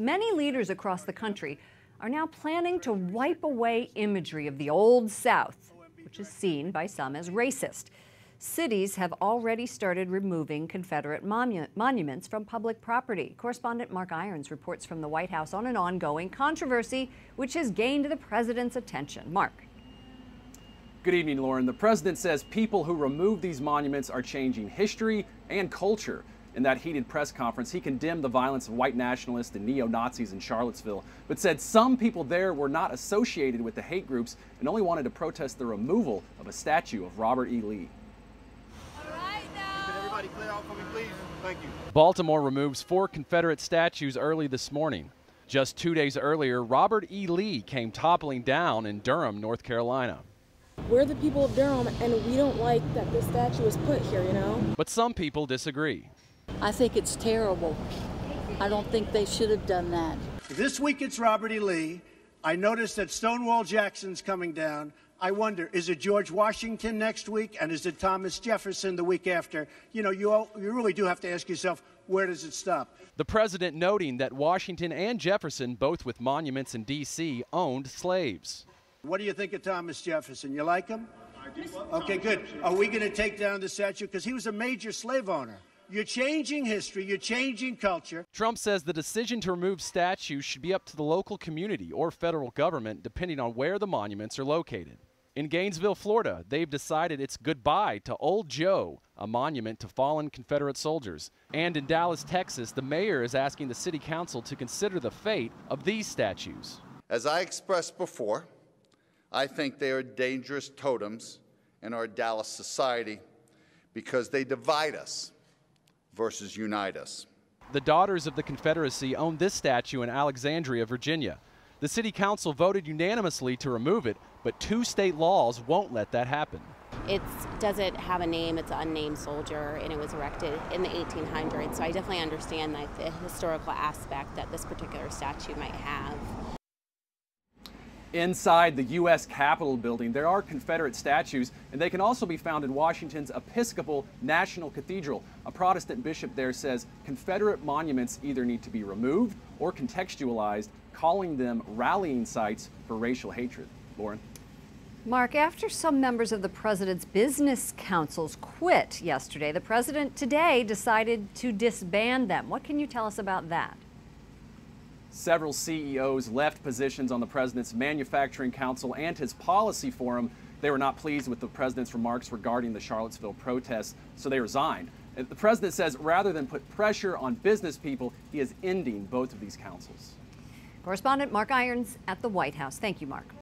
Many leaders across the country are now planning to wipe away imagery of the Old South, which is seen by some as racist. Cities have already started removing Confederate monuments from public property. Correspondent Mark Irons reports from the White House on an ongoing controversy which has gained the president's attention. Mark. Good evening, Lauren. The president says people who remove these monuments are changing history and culture. In that heated press conference, he condemned the violence of white nationalists and neo-Nazis in Charlottesville, but said some people there were not associated with the hate groups and only wanted to protest the removal of a statue of Robert E. Lee. Can everybody clear out for me, please? Thank you. Baltimore removes 4 Confederate statues early this morning. Just 2 days earlier, Robert E. Lee came toppling down in Durham, North Carolina. We're the people of Durham, and we don't like that this statue is put here, you know? But some people disagree. I think it's terrible. I don't think they should have done that. This week it's Robert E. Lee. I noticed that Stonewall Jackson's coming down. I wonder, is it George Washington next week, and is it Thomas Jefferson the week after? You know, you really do have to ask yourself, where does it stop? The president noting that Washington and Jefferson, both with monuments in D.C., owned slaves. What do you think of Thomas Jefferson? You like him? I do. Okay, good. Are we going to take down the statue? Because he was a major slave owner. You're changing history, you're changing culture. Trump says the decision to remove statues should be up to the local community or federal government, depending on where the monuments are located. In Gainesville, Florida, they've decided it's goodbye to Old Joe, a monument to fallen Confederate soldiers. And in Dallas, Texas, the mayor is asking the city council to consider the fate of these statues. As I expressed before, I think they are dangerous totems in our Dallas society because they divide us versus unite us. The Daughters of the Confederacy own this statue in Alexandria, Virginia. The city council voted unanimously to remove it, but 2 state laws won't let that happen. It doesn't have a name, it's an unnamed soldier, and it was erected in the 1800s, so I definitely understand like the historical aspect that this particular statue might have. Inside the U.S. Capitol building, there are Confederate statues, and they can also be found in Washington's Episcopal National Cathedral. A Protestant bishop there says Confederate monuments either need to be removed or contextualized, calling them rallying sites for racial hatred. Lauren. Mark, after some members of the president's business councils quit yesterday, the president today decided to disband them. What can you tell us about that? Several CEOs left positions on the president's manufacturing council and his policy forum. They were not pleased with the president's remarks regarding the Charlottesville protests, so they resigned. The president says rather than put pressure on business people, he is ending both of these councils. Correspondent Mark Irons at the White House. Thank you, Mark.